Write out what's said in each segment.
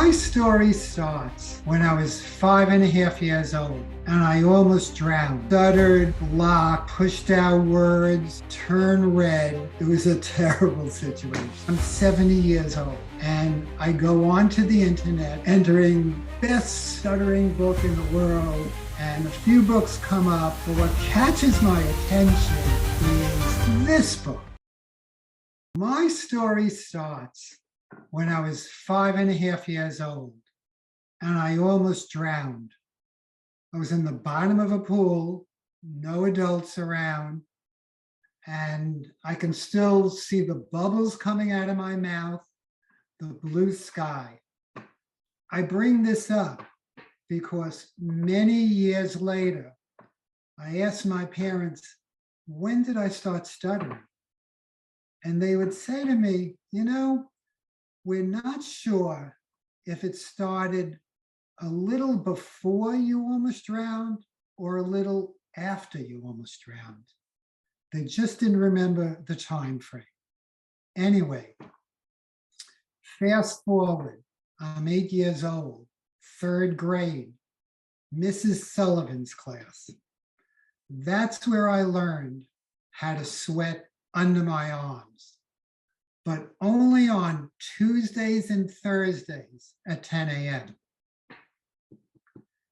My story starts when I was 5.5 years old and I almost drowned. Stuttered, blocked, pushed out words, turned red. It was a terrible situation. I'm 70 years old and I go onto the internet entering best stuttering book in the world, and a few books come up, but what catches my attention is this book. My story starts when I was 5.5 years old and I almost drowned. I was in the bottom of a pool, no adults around, and I can still see the bubbles coming out of my mouth, the blue sky. I bring this up because many years later, I asked my parents, when did I start stuttering? And they would say to me, we're not sure if it started a little before you almost drowned or a little after you almost drowned. They just didn't remember the time frame. Anyway, fast forward, I'm 8 years old, 3rd grade, Mrs. Sullivan's class. That's where I learned how to sweat under my arms, but only on Tuesdays and Thursdays at 10 a.m.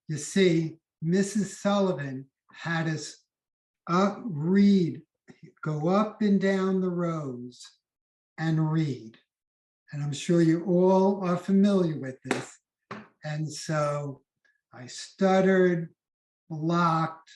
You see, Mrs. Sullivan had us read, go up and down the rows and read. And I'm sure you all are familiar with this. And so I stuttered, blocked,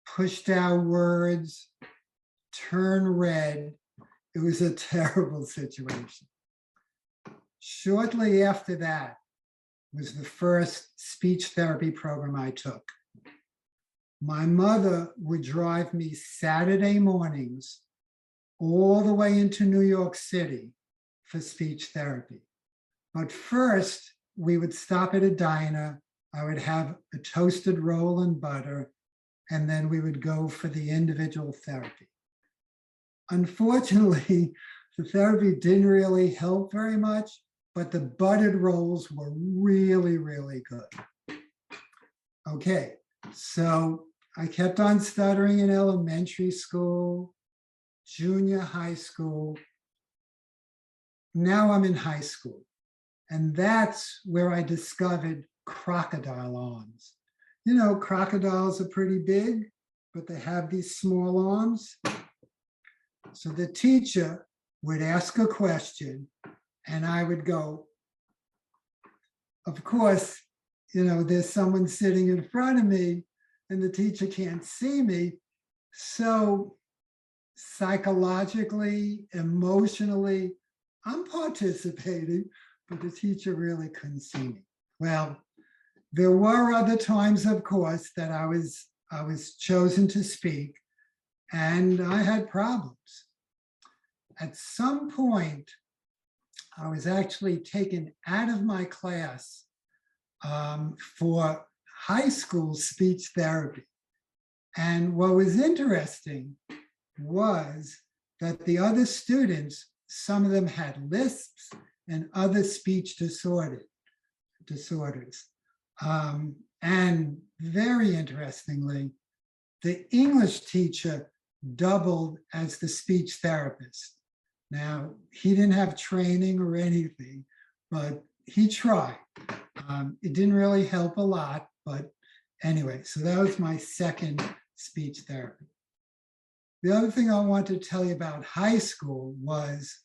pushed out words, turned red. It was a terrible situation. Shortly after that was the first speech therapy program I took. My mother would drive me Saturday mornings all the way into New York City for speech therapy. But first, we would stop at a diner. I would have a toasted roll and butter, and then we would go for the individual therapy. Unfortunately, the therapy didn't really help very much, but the buttered rolls were really, really good. Okay, so I kept on stuttering in elementary school, junior high school. Now I'm in high school, and that's where I discovered crocodile arms. Crocodiles are pretty big, but they have these small arms. So the teacher would ask a question and I would go, of course, there's someone sitting in front of me and the teacher can't see me. So psychologically, emotionally, I'm participating, but the teacher really couldn't see me. Well, there were other times, of course, that I was chosen to speak, and I had problems. At some point, I was actually taken out of my class for high school speech therapy. And what was interesting was that the other students, some of them had lisps and other speech disorders. And very interestingly, the English teacher doubled as the speech therapist. Now, he didn't have training or anything, but he tried. It didn't really help a lot, but anyway, so that was my second speech therapy. The other thing I want to tell you about high school was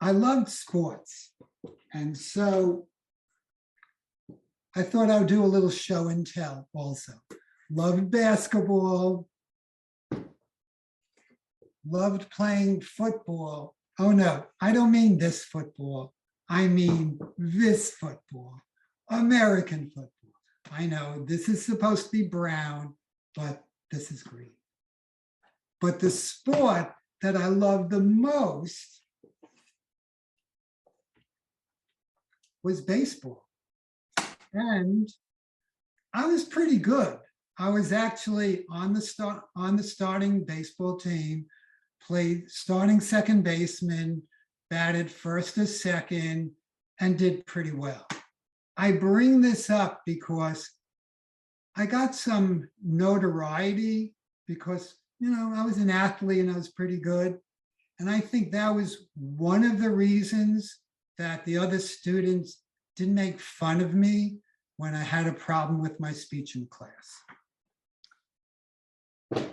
I loved sports. And so I thought I would do a little show and tell also. Loved basketball, loved playing football. Oh no, I don't mean this football. I mean this football, American football. I know this is supposed to be brown, but this is green. But the sport that I loved the most was baseball. And I was pretty good. I was actually on the starting baseball team, played starting second baseman, batted first or second, and did pretty well. I bring this up because I got some notoriety because, I was an athlete and I was pretty good. And I think that was one of the reasons that the other students didn't make fun of me when I had a problem with my speech in class.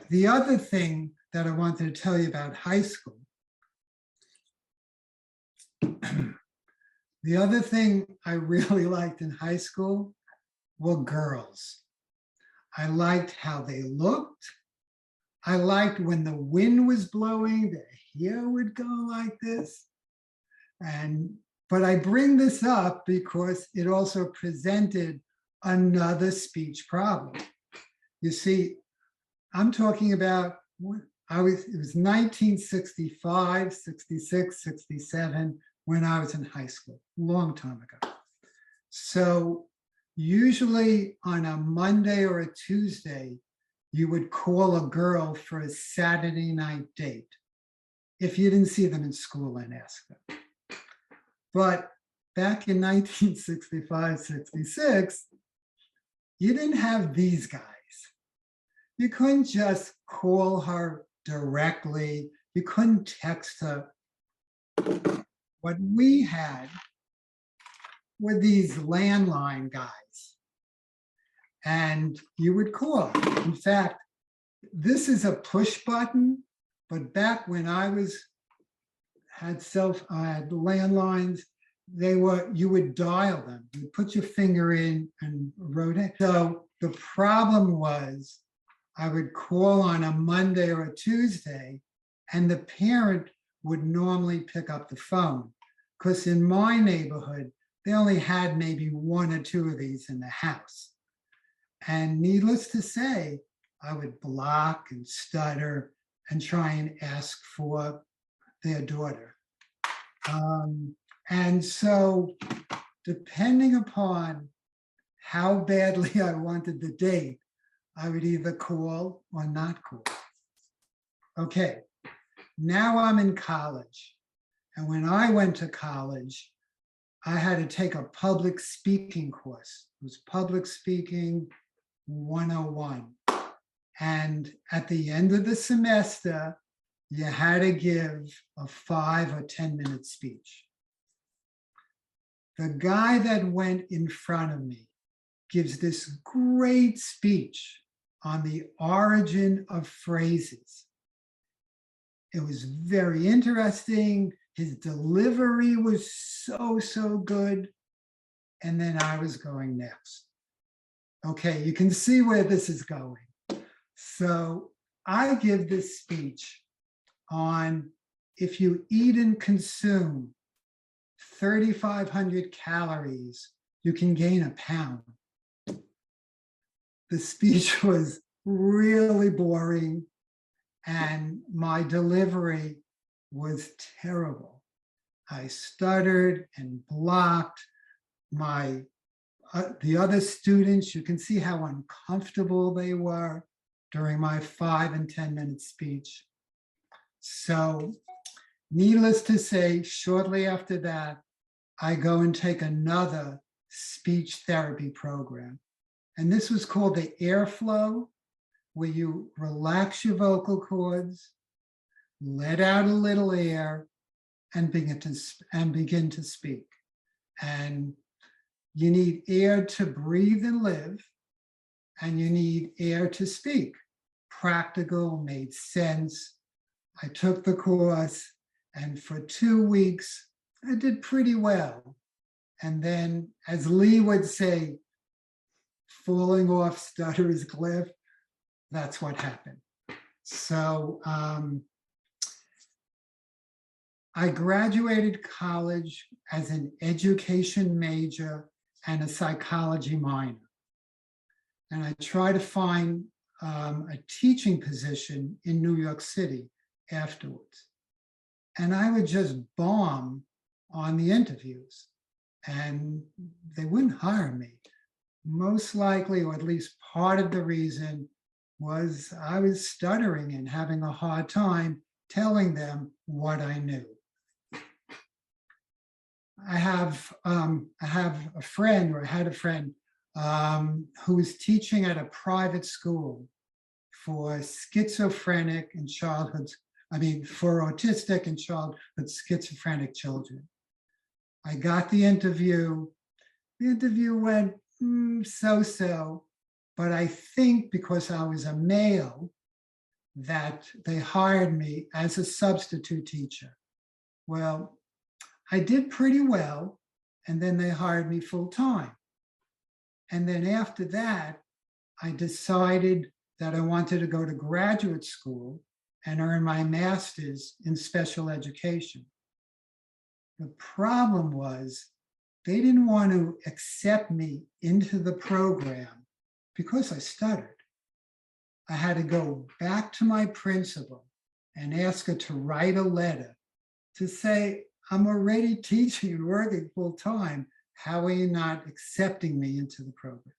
The other thing that I wanted to tell you about high school, the other thing I really liked in high school were girls. I liked how they looked. I liked when the wind was blowing, their hair would go like this. But I bring this up because it also presented another speech problem. You see, I'm talking about, it was 1965, 66, 67, when I was in high school, a long time ago. So usually on a Monday or a Tuesday, you would call a girl for a Saturday night date if you didn't see them in school and ask them. But back in 1965, 66, you didn't have these guys. You couldn't just call her directly. You couldn't text her. What we had were these landline guys. And you would call. In fact, this is a push button, but back when I had landlines, you would dial them. You put your finger in and wrote it. So the problem was I would call on a Monday or a Tuesday, and the parent would normally pick up the phone, because in my neighborhood, they only had maybe one or two of these in the house. And needless to say, I would block and stutter and try and ask for their daughter. And so depending upon how badly I wanted the date, I would either call or not call. Okay, now I'm in college. And when I went to college, I had to take a public speaking course. It was Public Speaking 101. And at the end of the semester, you had to give a 5 or 10 minute speech. The guy that went in front of me gives this great speech on the origin of phrases. It was very interesting. His delivery was so good. And then I was going next. Okay, you can see where this is going. So I give this speech on if you eat and consume 3,500 calories, you can gain a pound. The speech was really boring and my delivery was terrible. I stuttered and blocked. The other students, you can see how uncomfortable they were during my 5 and 10 minute speech. So needless to say, shortly after that, I go and take another speech therapy program. And this was called the airflow, where you relax your vocal cords, let out a little air, and begin to speak. And you need air to breathe and live, and you need air to speak. Practical, made sense. I took the course, and for 2 weeks, I did pretty well. And then, as Lee would say, falling off Stutter's cliff, that's what happened. So I graduated college as an education major and a psychology minor. And I tried to find a teaching position in New York City afterwards. And I would just bomb on the interviews and they wouldn't hire me. Most likely, or at least part of the reason, was I was stuttering and having a hard time telling them what I knew. I have a friend, or I had a friend, who was teaching at a private school for schizophrenic and for autistic and childhood schizophrenic children. I got the interview. The interview went so-so, but I think because I was a male that they hired me as a substitute teacher. Well, I did pretty well, and then they hired me full-time. And then after that, I decided that I wanted to go to graduate school and earn my master's in special education. The problem was they didn't want to accept me into the program because I stuttered. I had to go back to my principal and ask her to write a letter to say, I'm already teaching and working full time. How are you not accepting me into the program?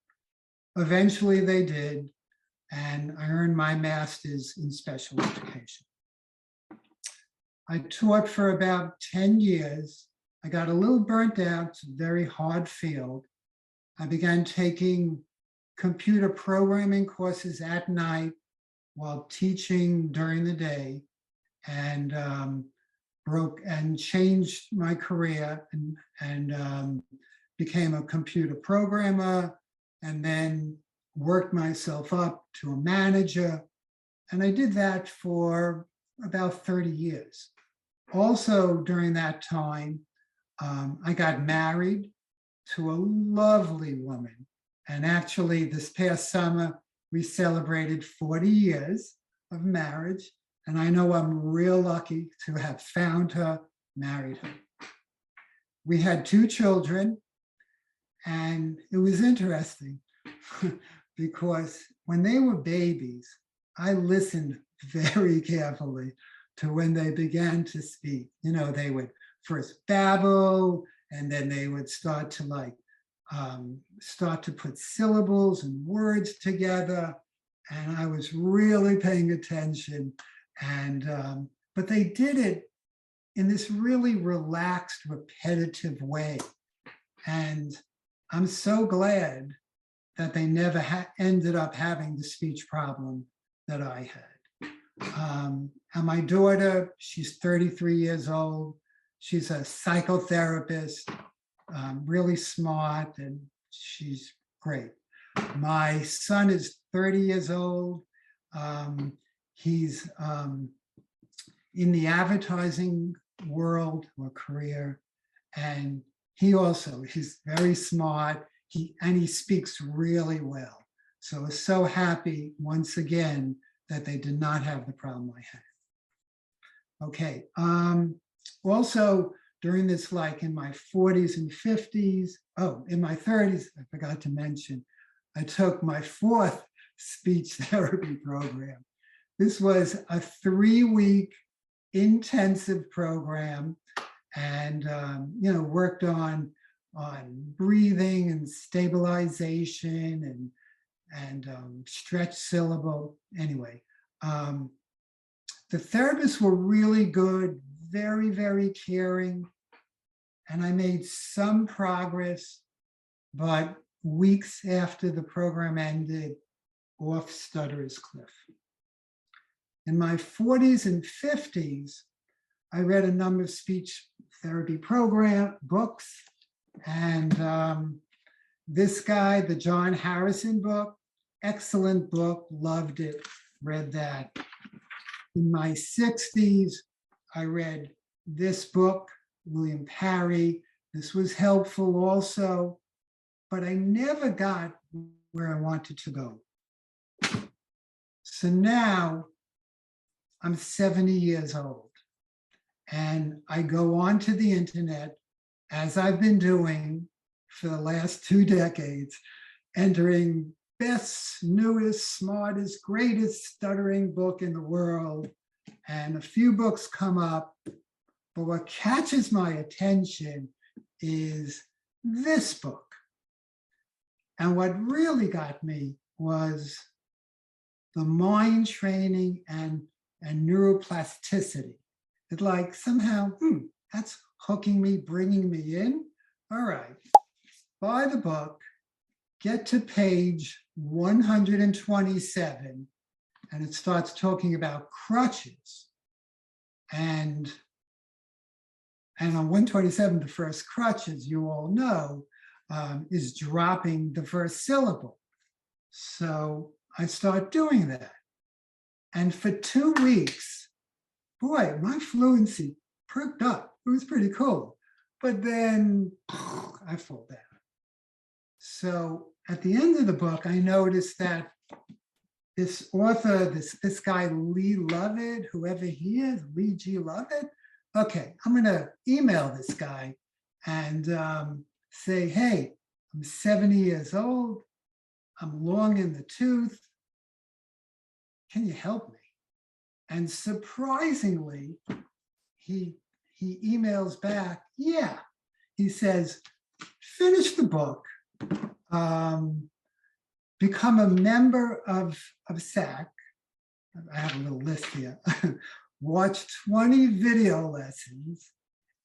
Eventually they did, and I earned my master's in special education. I taught for about 10 years. I got a little burnt out. It's a very hard field. I began taking computer programming courses at night while teaching during the day, and changed my career and became a computer programmer, and then worked myself up to a manager. And I did that for about 30 years. Also during that time, I got married to a lovely woman. And actually this past summer, we celebrated 40 years of marriage. And I know I'm real lucky to have found her, married her. We had 2 children, and it was interesting because when they were babies, I listened very carefully to when they began to speak. You know, they would first babble, and then they would start to put syllables and words together. And I was really paying attention. And but they did it in this really relaxed, repetitive way. And I'm so glad that they never ended up having the speech problem that I had. And my daughter, she's 33 years old. She's a psychotherapist, really smart, and she's great. My son is 30 years old. He's in the advertising world or career, and he's very smart. He speaks really well. So I was so happy once again that they did not have the problem I had. Okay. Also during this, like in my 40s and 50s, in my 30s, I forgot to mention, I took my 4th speech therapy program. This was a 3-week intensive program, and worked on breathing and stabilization and stretch syllable. Anyway, the therapists were really good, very, very caring, and I made some progress, but weeks after the program ended, off Stutter's cliff. In my 40s and 50s, I read a number of speech therapy program books, and this guy, the John Harrison book, excellent book, loved it, read that. In my 60s, I read this book, William Parry. This was helpful also, but I never got where I wanted to go. So now I'm 70 years old, and I go onto the internet, as I've been doing for the last 2 decades, entering best, newest, smartest, greatest stuttering book in the world. And a few books come up, but what catches my attention is this book. And what really got me was the mind training and neuroplasticity. It's like somehow, that's hooking me, bringing me in. All right, buy the book, get to page 127, and it starts talking about crutches. And on 127, the first crutch, as you all know, is dropping the first syllable. So I start doing that. And for 2 weeks, boy, my fluency perked up. It was pretty cool. But then I fall down. So at the end of the book, I noticed that this author, this guy, Lee Lovett, whoever he is, Lee G. Lovett, okay, I'm going to email this guy and say, hey, I'm 70 years old. I'm long in the tooth. Can you help me? And surprisingly, he emails back, yeah. He says, finish the book, become a member of SAC. I have a little list here. Watch 20 video lessons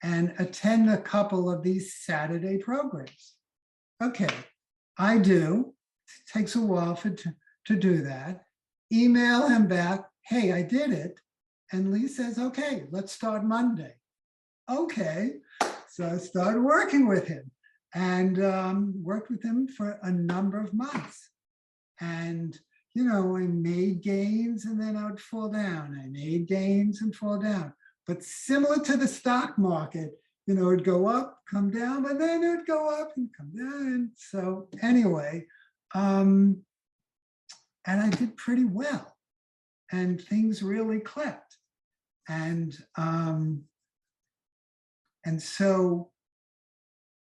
and attend a couple of these Saturday programs. Okay, I do. It takes a while to do that. Email him back, hey, I did it. And Lee says, okay, let's start Monday. Okay, so I started working with him and worked with him for a number of months. And, you know, I made gains and then I would fall down. I made gains and fall down. But similar to the stock market, you know, it'd go up, come down, but then it'd go up and come down. So anyway, and I did pretty well. And things really clicked. And so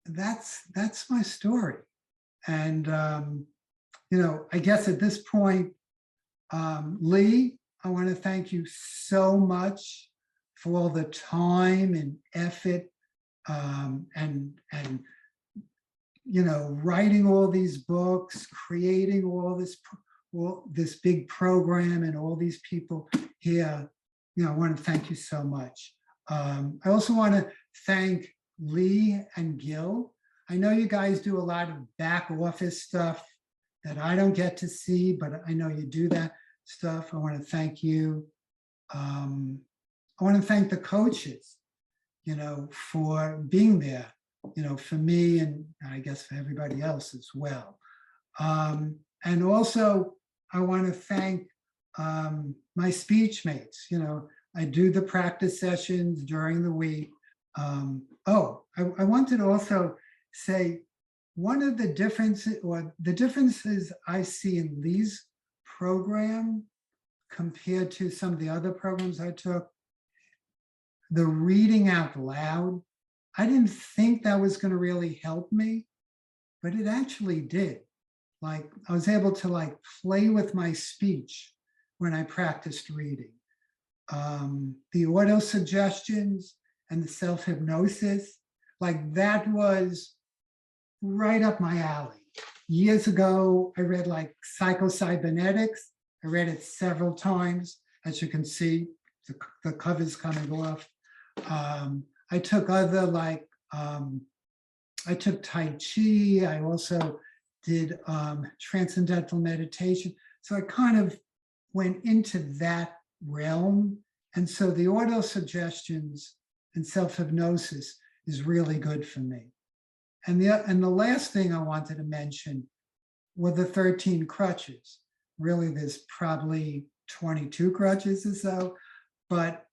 that's my story. And you know, I guess at this point, Lee, I want to thank you so much for all the time and effort and you know, writing all these books, creating all this big program and all these people here. You know, I want to thank you so much. I also want to thank Lee and Gil. I know you guys do a lot of back office stuff that I don't get to see, but I know you do that stuff. I want to thank you. I want to thank the coaches, you know, for being there, you know, for me and I guess for everybody else as well. And also, I want to thank my speech mates. You know, I do the practice sessions during the week. I wanted to also say one of the differences I see in Lee's program compared to some of the other programs I took, the reading out loud. I didn't think that was going to really help me, but it actually did. Like I was able to like play with my speech when I practiced reading. The auto suggestions and the self-hypnosis, like that was right up my alley. Years ago, I read like Psycho-Cybernetics. I read it several times. As you can see, the cover's coming off. I took other like, I took Tai Chi. I also did transcendental meditation. So I kind of went into that realm. And so the auto suggestions and self-hypnosis is really good for me. And the last thing I wanted to mention were the 13 crutches. Really, there's probably 22 crutches or so. But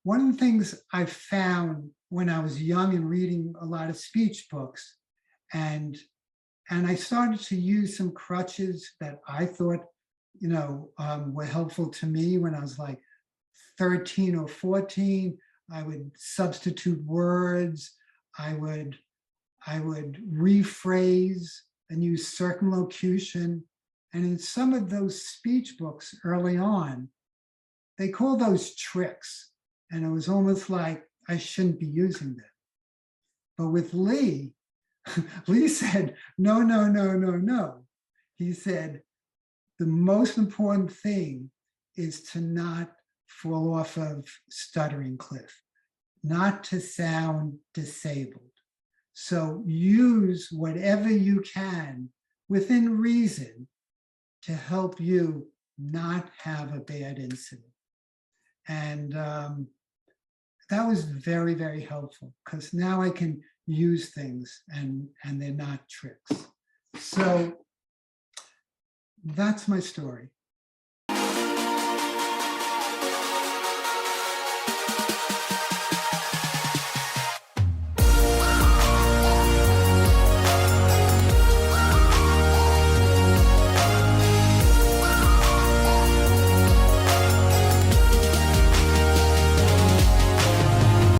one of the things I found when I was young and reading a lot of speech books, and I started to use some crutches that I thought, you know, were helpful to me when I was like 13 or 14. I would substitute words. I would rephrase and use circumlocution. And in some of those speech books early on, they call those tricks. And it was almost like I shouldn't be using them. But with Lee, Lee said, no, no, no, no, no. He said, the most important thing is to not fall off of stuttering cliff. not to sound disabled. So use whatever you can within reason to help you not have a bad incident. And that was very, very helpful because now I can use things and they're not tricks. So that's my story.